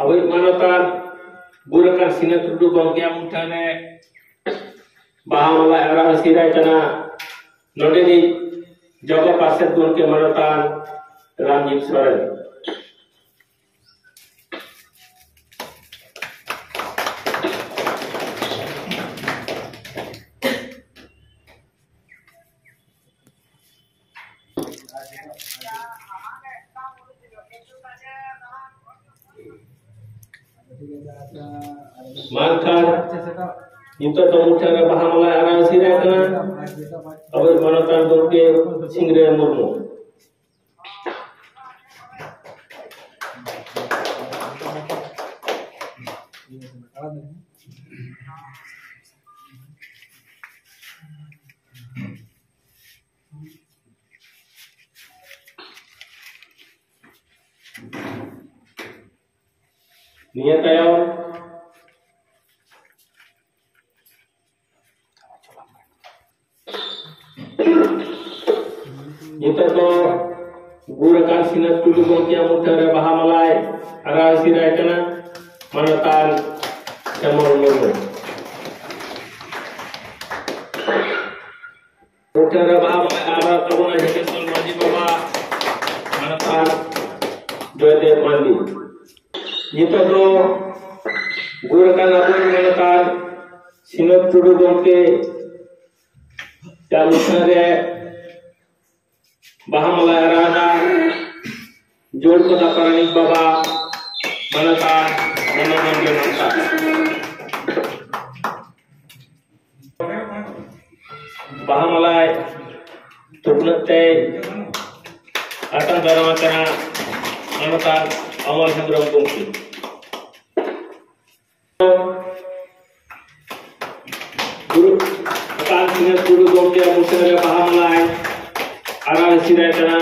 Awit manotan gurakan sinet tudu gongkia mutane bahamala era sirai kana nodeni jaga paset gongkia manotan Ramjit Soren. Mankan itu temukan bahamala era sirai kana awit manotan gongkia Singre Murmu. Niya tayo itu to gurakan sinet tudu gongkia mutare bahamalai ara sirai kana manotan Jamur Murmu. Mutare bahamalai ara tabuna Hekesal Maji Baba manotan Joydev Mandi. Itu to gurakan apa manotan sinet tudu gongke Jamutare bahamala erana jod kota Paranik Baba manotan Namaman Jonata. Bahamalai Tupnate Atan Daramakana manotan Amal Hendram Gongki. Guru akan sinet tudu gongkia mutare bahamalai ara sirai kana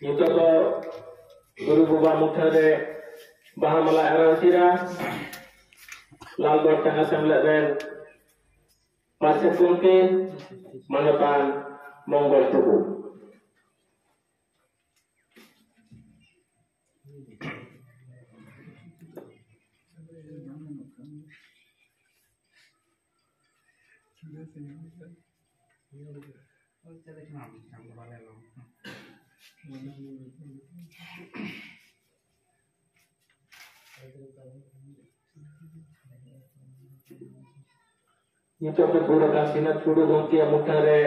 itu to guru baba mutare bahamala ara sirai lalgor tengah semlet dan pasir gongke manotan Monggol Tugu. Itu gurakan sinet tudu gongkia mutare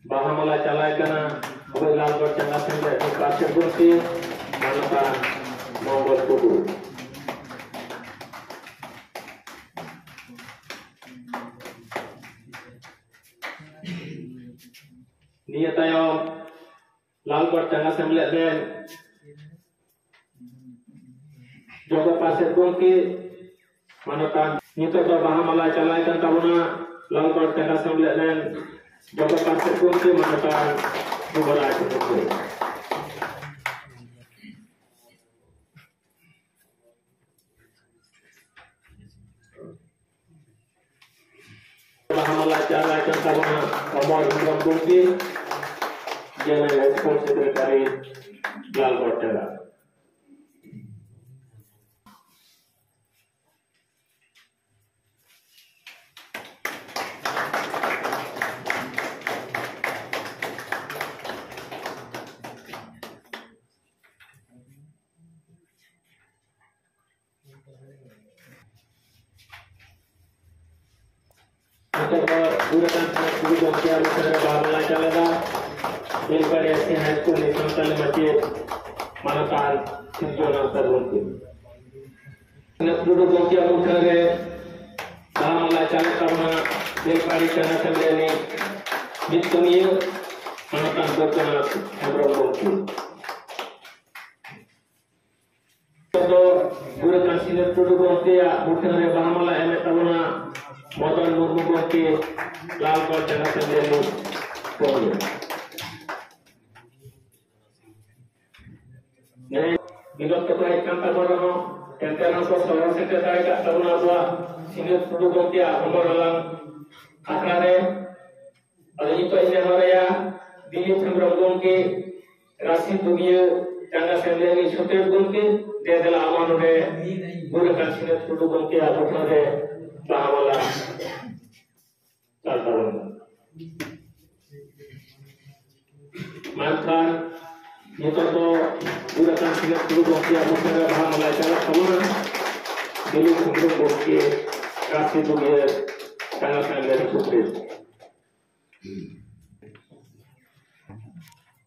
bahamala calai kana awit lalgor tengah semlet dan pasir gongke manotan Monggol Tugu. Niya tayo lalgor tengah semlet dan jaga pasir gongke manotan nito to bahamala calai kan tabuna lalgor tengah semlet dan jaga pasir gongke manotan Bubara Gongke. Bahamala calai kan tabuna Amal Hendram Gongke General Export Secretary Lalgor Tengah. Untuk gurakan sinet tudu gongkia mutare bahamala calai Ilbari High School National Masjid manotan Sirjonanta Gongke. Sinet tudu gongkia mutare bahamala calai tabuna Ilbari tengah semlet ni Bitkumiya manotan Gopinath Hembrom Gongke. Itu gurakan sinet tudu gongkia mutare bahamala emet tabuna Moton Murmu Gongke lalgor tengah semlet ni Gongke. Bilog ketua kantor borono kantor ko soro sekretari ka tabuna dua sinet tudu gongkia umaralang akrare ada itu ini Maria Dilip Hembrom Gongke राशि दुगिया चंगा सेमलेनी छोटे गुनके दे दला आमानुरे गुरु कांसिने Tudu गुनके आबुठरे बाहावला चालतावन mantan itu tuh udah kan sini dulu bukti aku sudah paham mulai cara kamu dulu sebelum bukti kasih tuh dia sangat sangat sukses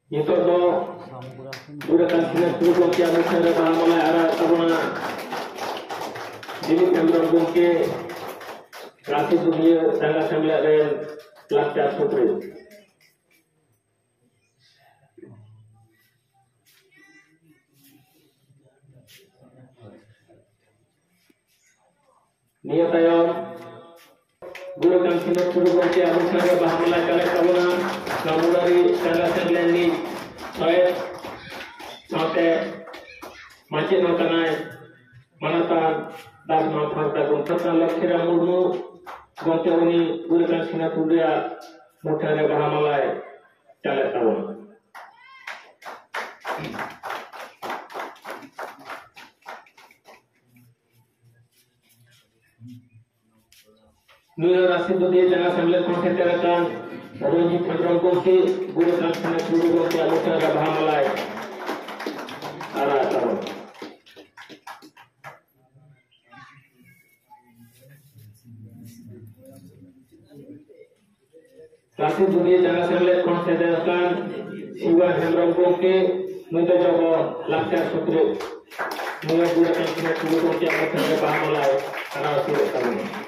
itu tuh udah kan sini dulu bukti aku sudah paham mulai arah kamu dulu sebelum bukti kasih tuh dia sangat sangat lancar sukses niat ayo guru kan sini sudah bukti aku sudah paham mulai cara kamu kamu dari cara sendiri saya sampai macam mana manatan dan manfaat dalam tentang lekser murmu bukti ini guru kan sini sudah mudah paham mulai cara kamu Nura Rasid dia jangan sambil konsentrasikan Rojit Chandra Gongke Guru Kansana Guru Gongke Alutara Bahamalai Arah Tahu Rasid dia jangan sambil konsentrasikan Siwa Chandra Gongke Nura Jawa Lakshya Sutri Nura Guru Kansana Guru Gongke Alutara Bahamalai Arah Tahu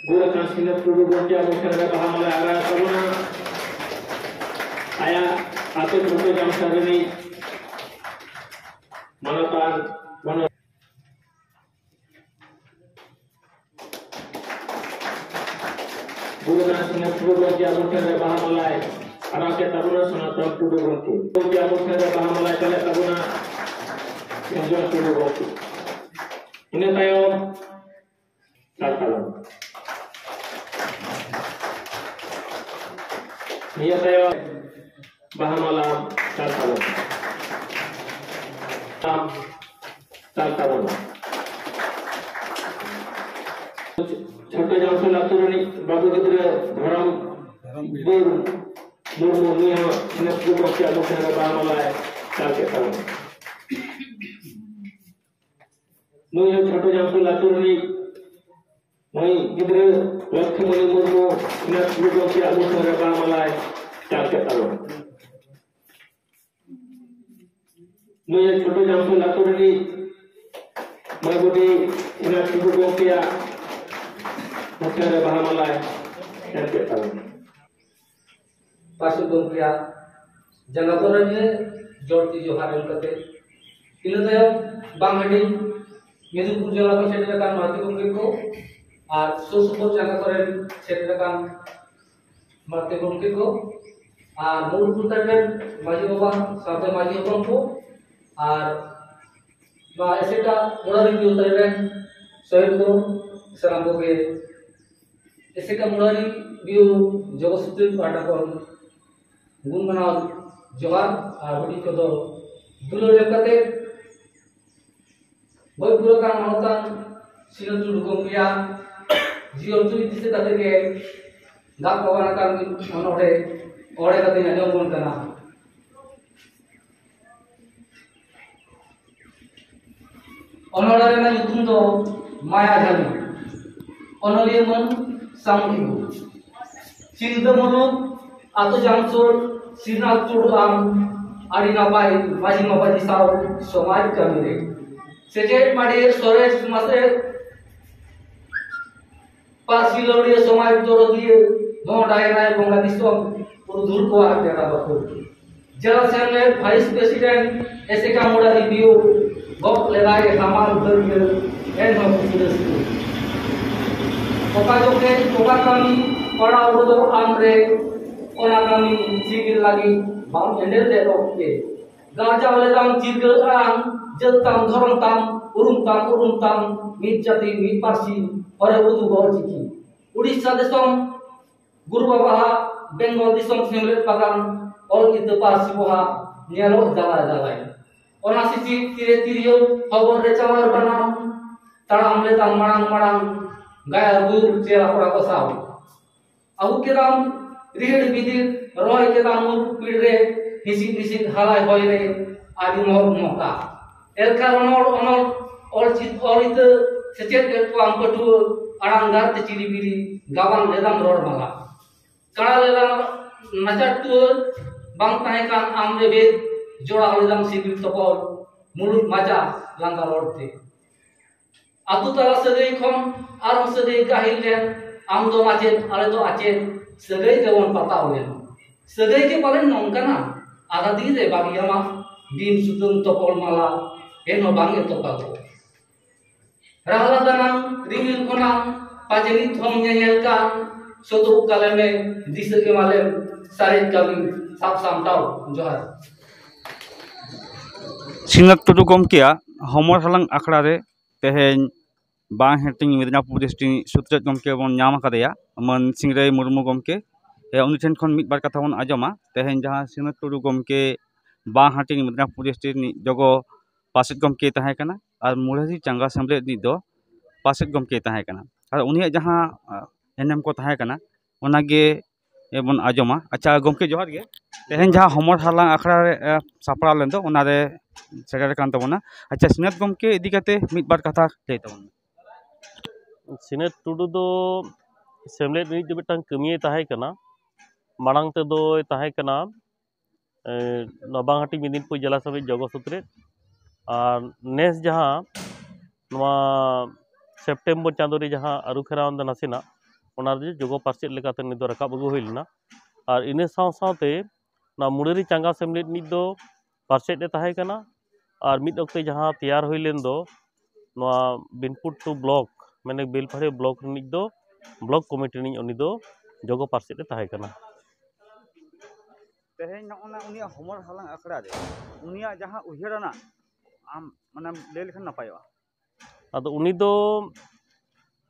guru kansina guru bukti aku sudah paham mulai arah kamu ayah atau buku jam ini manatan mana guru kansina guru bukti aku sudah paham mulai arah kita guru sanatan guru bukti aku sudah paham mulai kalau kamu yang guru bukti ini tayo Salam. Niat saya Bahamallah salam. Salam. छोटे जब से लातूर नहीं बाबू के तेरे धर्म दूर दूर मुनिया नस्ल को क्या लोग हैं Bahamallah है चाल के साथ मुझे छोटे जब से लातूर नहीं वहीं किधर लक्ष्य मणि मुर्मू नस्ल को क्या लोग हैं Bahamallah है चाल के साथ मुझे छोटे जब से लातूर नहीं मैं बुद्धि नस्ल को क्या Mungkin Bahamallah dan kita. Pasal Gongkya, jangan orangnya jorti johar elkate. Ilo tayo banghadi Medupur jala ko setrakan mati Gongkya ko, ar susupur jangan orang setrakan mati Gongkya ko, ar Medupur tayo maji bapa sampai maji bapa ko, ar ba eseta orang itu tayo saya itu serang Gongkya. ऐसे का मुरारी बियो जगसूत्र पाठक गुण बनाओ जवाब आबड़ी को दो दुलो लेकते बहुत बुरा काम होता सिरन चुड़ गोंकिया जीवन चुड़ जिसे कहते के गाप पवाना काम अनोड़े ओड़े कहते हैं जो गुण करना अनोड़े में युद्धुं दो माया जानी अनोड़े मन Sambil cinta mulu atau jamsur sinar curang ari napai masih napai disau somai kami deh. Sejak madi sore masa pas filori somai doro dia mau daerah bangga disau urdur kuat daerah baku. Jala senle vice president ऐसे काम उड़ा दियो बहुत लगाए हमारे उधर ये and हम police Oka joke, oka kami orang udah amre, orang kami cipil lagi, bang jendel deh oke. Gajah oleh tang cipil orang jat tam dhorong tam urum tam mid jati mid parsi ore udu gol ciki Odisha desom Guru Baba Bengal desom semlet pagan ol itu parsi boha nyelo jalai ona sisi tire hobor re camar banam taram le tam marang gaya gur cera pora kosaw abu kedam rihid bidir roy kedam pidre hisik halai hoire adi mor moka elkar onol ol itu secet el kuam petu aranggar te ciri biri gawang ledam ror mala kala ledam najar tu bang tahekan amre bed jora ledam sibir topol mulut maja langgar orte atu tala sagai khon ar sagai gahil len am do macet ale do acet sagai kewon patau len sagai ke palen nongkana ada dire bagiyama din sutum topol mala eno bange topago rahla danang rimil khonang pajeni thom nyelkan sotu kaleme disage malem sarit kami sap samtau johar सिंगत टुडू गमकेया हमर हालांग आखड़ा रे तेहेन बांग हेटिंग Midnapore district सुत्रत गमके बन नाम कादेया मन सिंगरे मुर्मू गमके उनी ठेन खन मिद बार कथा बन आजमा तेहेन जहां सिंगत टुडू गमके बांग हेटिंग मिदनापुर डिस्ट्रिक्ट नि जगो पासित गमके ताहे कना आर मुढ़ेरी चांगा सेम्बलेट नि दो पासित गमके ताहे कना आर उनी जहां एनएम को ताहे कना ओनागे बन आजमा अच्छा गमके जोहार गे तेहेन जहां हमर हालांग आखड़ा रे सापड़ा लेन दो ओनारे सेटर कान तबना अच्छा सिंगत गमके इदी काते मिद बार कथा लay तबना सिनेट टुडू दो सेमलेट नि मिदटां कमिये ताहे कना मांग ते दो ताहे कना नबांगहाटी मिदनीपुर जिला समिति जगो सूत्रे और नेस जहां नवा सेप्टेम्बर चांदो रे जहां आरु खेराव द नासिना ओना रे जगो पार्सेट लेकाते नि दो रकाब अगु होइलना और इने साव सावते ना मुड़ेरी चांगा सेमलेट नि दो पार्सेट ए ताहे कना और मिद ओक्ते जहां तैयार होइलेन दो नवा बिनपुर टू ब्लॉक मैंने बेलफारे ब्लॉक नि दो ब्लॉक कमिटी नि उनी दो जगो पार्सेट ए ताहे कना तेहेन नोना उनिया हमर हालांग आखड़ा रे उनिया जहां उहेराना आम माने ले लेखन नपायो आदो उनी दो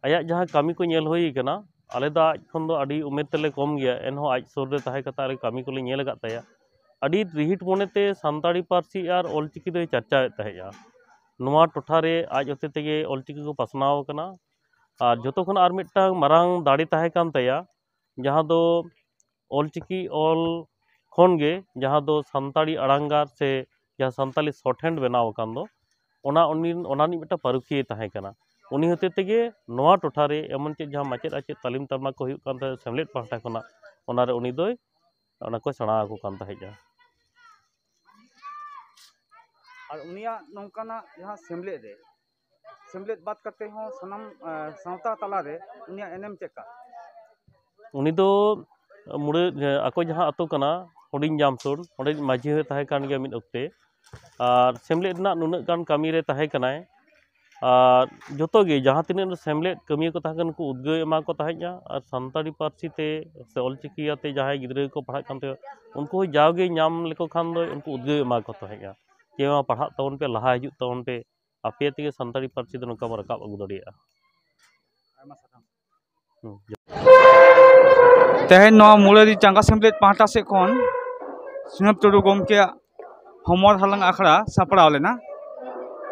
आया जहां कामी को नेल होई कना आले दा खन दो अडी उमेद तेले कम गया एनहो आज सोर रे ताहे कता रे कामी को ले नेल गत ताया अडी रिहिट मोनेते सानताड़ी पारसी और ऑलचिकी दो चर्चा ताहेया नोवा टोठा रे आज ओते तेगे ऑलचिकी को पासनाव कना और जतो खन आर मिटटांग मारांग दाड़ी ताहे कान ताया जहां दो ऑलचिकी ऑल खन गे जहां दो सानताड़ी अड़ांगार से जहां सानताली शॉर्टहैंड बनाव कान दो ओना नि मिटा पारुखिए ताहे कना उनी होते तेगे नोवा टोठा रे एमन चे जहां माचेद आचेद तालीम तरमा को हुयुग कान ताहे सेमलेट पाहटा खना ओना रे उनी दोय ओना को सणा को कान ताहेजा और उनिया नोंकाना जहां सेमलेट बात करते हो सनम सावता तला रे उनिया एनएम चेका उनी दो मुड़े आको जहां अतो कना हुडिंग जामसुर ओंडे माझी हो ताहे कान गया मिद ओक्ते और सेमलेट ना नुना गान कामी रे ताहे कनाय और जोतो गे जहां तिने सेमलेट कमी को ताहे को उद्गय एमा को ताहेजा और सानताड़ी पारसी ते से ऑलचिकी आते जहां गिद्रे को पढ़ा कानते उनको जावगे नाम लेको खान दो उनको उद्गय एमा को ताहेजा के मा पढ़ा तवन पे लहा हिजुग तवन पे आपे तेगे सानताड़ी पारसी दो नका रकाब अगु दड़िया तेहेन नो मुड़ेरी चांगा सेमलेट पाहटा से खन सिंगत टुडू गमके हमर हालांग आखड़ा सापड़ाव लेना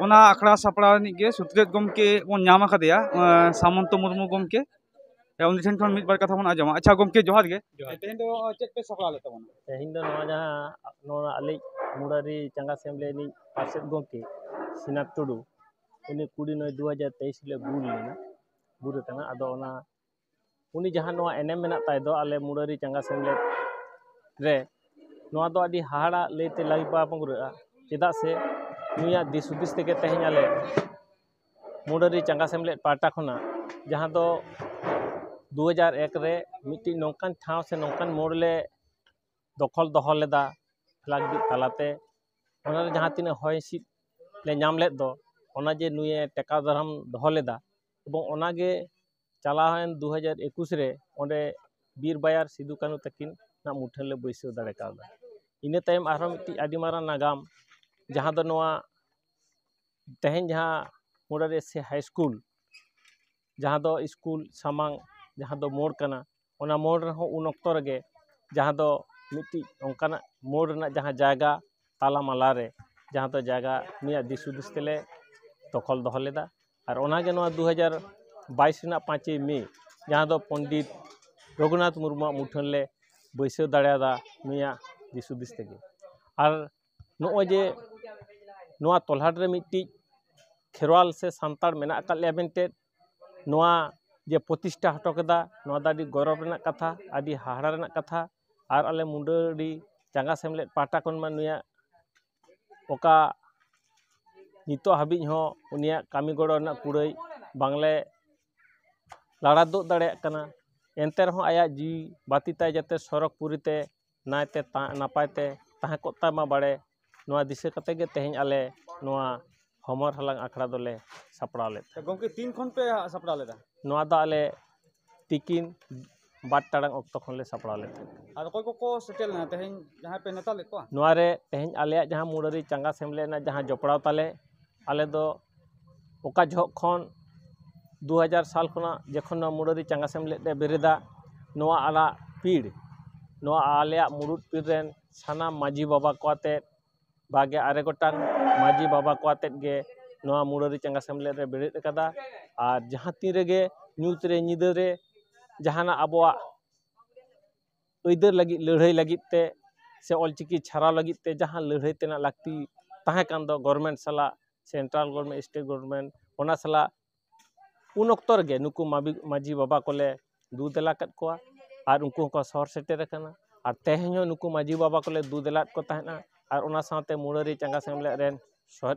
ओना आखड़ा सापड़ाव निगे सुत्रेत गमके बन नाम कादेया सामंत मुर्मू गमके उनी ठेन खन मिद बार कथा बन आजमा अच्छा गमके जोहार गे तेहेन दो चेक पे सापड़ा ले तबन तेहेन दो नवा जहां नवा आले मुड़ेरी चांगा सेमलेट नि पार्सेट गमके सिनात टुडू उनी 2023 ले गुर लेना गुर तना आदो ओना उनी जहां नवा एनएम मेना ताय दो आले मुड़ेरी चांगा सेमलेट रे नवा दो अडी हाड़ा लेते लागि पा पंगुरा चेदा से नुया दिसुदिस तेगे तेहेन आले मुड़ेरी चांगा सेमलेट पार्टा खना जहां दो 2001 रे मिट्टी नौकान ठाव से नौकान मोड़ले दखल दहल लेदा फ्लैग तालाते ओना जहां तिना होय सिट ले नाम लेद दो ओना जे नुये टेका दाराम दहल लेदा एबं ओना गे चलाहन 2021 रे ओंडे बीर बायार सिदु कानु तकिन ना मुठले बैसो दाड़े कादा इने तायम आरो मिट्टी आदि मारा नागाम जहां दो नोआ तेहें जहाँ मुरारी एससी हाई स्कूल जहाँ दो स्कूल सामांग जहाँ दो मोड़ कना ओना मोड़ रहो उन अक्तो रगे जहाँ दो मिट्टी ओंकाना मोड़ रना जहाँ जायगा ताला माला रे जहाँ दो जायगा मिया दिसुदिस तेले दखल दहो लेदा और ओनागे नोआ 2022 रना 5 मई जहाँ दो पंडित रघुनाथ मुर्मू मुठन ले बैसव दाड़ा मिया दिसुदिस तेगे और नोए जे नोआ तोल्हाट रे मिट्टी खेरवाल से सांताड़ मेना अकाल मेनते नोआ जे प्रतिष्ठा हटो केदा नोआ दा आदि गौरव रेना कथा आदि हाहाड़ा रेना कथा और आले मुंडारी चांगा सेमलेट पाटा कोन मा नुया ओका नितो हाबी हो उनिया कामी गड़ो रेना कुड़ाई बांगले लाड़ा दो दाड़े कना एनते रहो आया जी बाती ताय जाते सड़क पुरीते नायते नापायते ताहे कोता मा बाड़े नोआ दिशा कते गे तेहें आले नोआ हमर हलांग आखड़ा दोले सपड़ा ले गमके 3 खन पे सपड़ा लेदा नोआ दा आले तिकिन 2 टाड़ांग ऑक्टो खन ले सपड़ा ले और कोई को सेटल ना तेहें जहां पे नेता ले को नोआ रे तेहें आले जहां मुरारी चांगा सेमले ना जहां जपड़ाव ताले आले दो ओका झोक खन 2000 साल खना जखन मुरारी चांगा सेमले दे बेरेदा नोआ आला पीड़ नोआ आले मुरुद पीड़ रेन साना माजी बाबा कोते बागे आरे गोटांग माजी बाबा कोते गे नोआ मुरारी चांगा सेमले रे बेरेद कदा और जहां तीन रेगे न्यूज रे निदे रे जहाना अबवा अइदर लगी लड़ाई लगी ते से ऑलचिकी छारा लगी ते जहां लड़ाई तेना लगती ताहे कान दो गवर्नमेंट सला सेंट्रल गवर्नमेंट स्टेट गवर्नमेंट ओना सला उन अक्तर गे नुकु माजी बाबा कोले दू देला कत कोआ और उनको को शहर सेटेर कना और तेहें नुकु माजी बाबा कोले दू देला को ताहेना और ओना साथे मुरारी चांगा सेमले रेन शहर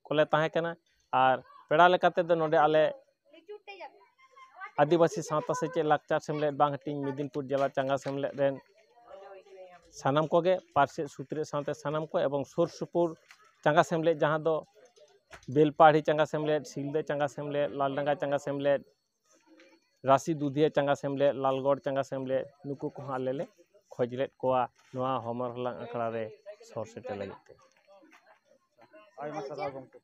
कोले ताहे कना और पेड़ा लेकाते दो नोडे आले आदिवासी सावता सेचे लाकचार सेमलेट बांग हटिंग मिदिनपुर जिला चांगा सेमलेट रेन सानाम कोगे पार्से सूत्रे सावते सानाम को एवं सुर सुपुर चांगा सेमलेट जहां दो बेलपाड़ी चांगा सेमलेट सिलदे चांगा सेमलेट लालडंगा चांगा सेमलेट राशि दुधिया चांगा सेमलेट लालगढ़ चांगा सेमलेट नुकु को हालेले खोजलेट कोआ नोआ हमर हलांग आखड़ा रे सर सेटे लगते आयमा सारा गमके